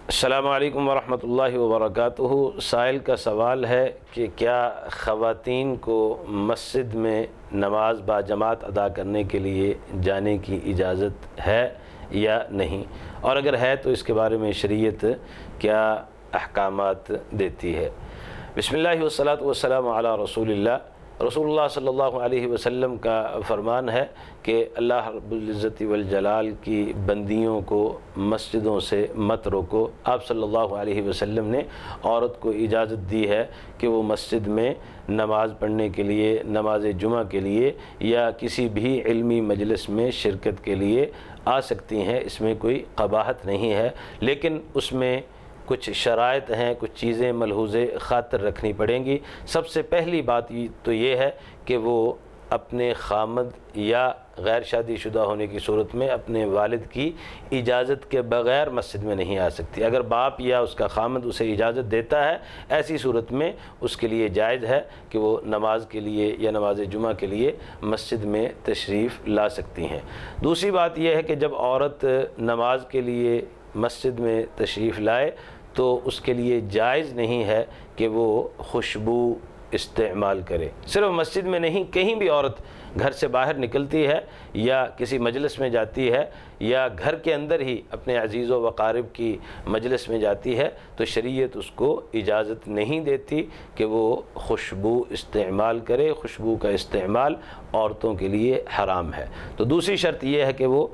السلام علیکم ورحمۃ اللہ وبرکاتہ۔ سائل کا سوال ہے کہ کیا خواتین کو مسجد میں نماز باجماعت ادا کرنے کے لیے جانے کی اجازت ہے یا نہیں، اور اگر ہے تو اس کے بارے میں شریعت کیا احکامات دیتی ہے؟ بسم اللہ والصلاۃ والسلام علی رسول اللہ۔ رسول اللہ صلی اللہ علیہ وسلم کا فرمان ہے کہ اللہ رب العزت والجلال کی بندیوں کو مسجدوں سے مت روکو۔ آپ صلی اللہ علیہ وسلم نے عورت کو اجازت دی ہے کہ وہ مسجد میں نماز پڑھنے کے لیے، نماز جمعہ کے لیے یا کسی بھی علمی مجلس میں شرکت کے لیے آ سکتی ہیں، اس میں کوئی قباحت نہیں ہے، لیکن اس میں کچھ شرائط ہیں، کچھ چیزیں ملحوظ خاطر رکھنی پڑیں گی۔ سب سے پہلی بات تو یہ ہے کہ وہ اپنے خامد یا غیر شادی شدہ ہونے کی صورت میں اپنے والد کی اجازت کے بغیر مسجد میں نہیں آ سکتی۔ اگر باپ یا اس کا خامد اسے اجازت دیتا ہے، ایسی صورت میں اس کے لیے جائز ہے کہ وہ نماز کے لیے یا نماز جمعہ کے لیے مسجد میں تشریف لا سکتی ہیں۔ دوسری بات یہ ہے کہ جب عورت نماز کے لیے مسجد میں تشریف لائے تو اس کے لیے جائز نہیں ہے کہ وہ خوشبو استعمال کرے۔ صرف مسجد میں نہیں، کہیں بھی عورت گھر سے باہر نکلتی ہے یا کسی مجلس میں جاتی ہے یا گھر کے اندر ہی اپنے عزیز و اقارب کی مجلس میں جاتی ہے تو شریعت اس کو اجازت نہیں دیتی کہ وہ خوشبو استعمال کرے۔ خوشبو کا استعمال عورتوں کے لیے حرام ہے۔ تو دوسری شرط یہ ہے کہ وہ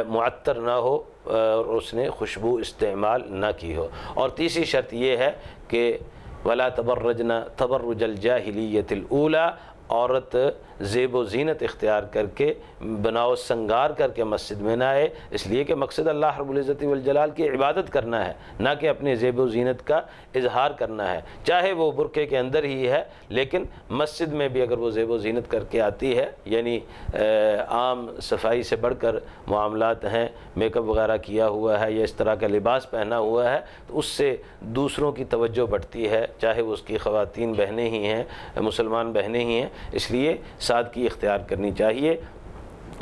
معطر نہ ہو اور اس نے خوشبو استعمال نہ کی ہو، اور تیسری شرط یہ ہے کہ وَلَا تَبَرَّجْنَ تَبَرُّجَ الْجَاهِلِيَّةِ الْأُولَى، عورت زیب و زینت اختیار کر کے، بناؤ سنگار کر کے مسجد میں نہ آئے، اس لیے کہ مقصد اللہ رب العزت والجلال کی عبادت کرنا ہے، نہ کہ اپنے زیب و زینت کا اظہار کرنا ہے۔ چاہے وہ برقعے کے اندر ہی ہے، لیکن مسجد میں بھی اگر وہ زیب و زینت کر کے آتی ہے، یعنی عام صفائی سے بڑھ کر معاملات ہیں، میک اپ وغیرہ کیا ہوا ہے یا اس طرح کا لباس پہنا ہوا ہے، تو اس سے دوسروں کی توجہ بڑھتی ہے، چاہے وہ اس کی خواتین بہنیں ہی ہیں، مسلمان بہنیں ہی ہیں، اس لیے سادگی اختیار کرنی چاہیے۔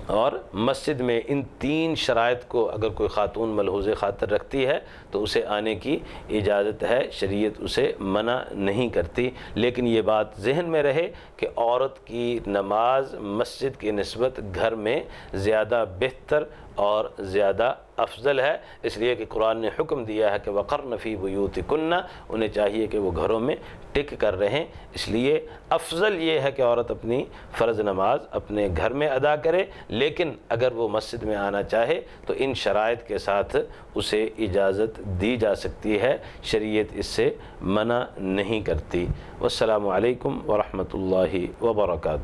اور مسجد میں ان تین شرائط کو اگر کوئی خاتون ملحوظ خاطر رکھتی ہے تو اسے آنے کی اجازت ہے، شریعت اسے منع نہیں کرتی۔ لیکن یہ بات ذہن میں رہے کہ عورت کی نماز مسجد کی نسبت گھر میں زیادہ بہتر اور زیادہ افضل ہے، اس لیے کہ قرآن نے حکم دیا ہے کہ وَقَرْنَ فِي بُيُوتِكُنَّ، انہیں چاہیے کہ وہ گھروں میں ٹک کر رہیں۔ اس لیے افضل یہ ہے کہ عورت اپنی فرض نماز اپنے گھر میں ادا کرے، لیکن اگر وہ مسجد میں آنا چاہے تو ان شرائط کے ساتھ اسے اجازت دی جا سکتی ہے، شریعت اس سے منع نہیں کرتی۔ والسلام علیکم ورحمۃ اللہ وبرکاتہ۔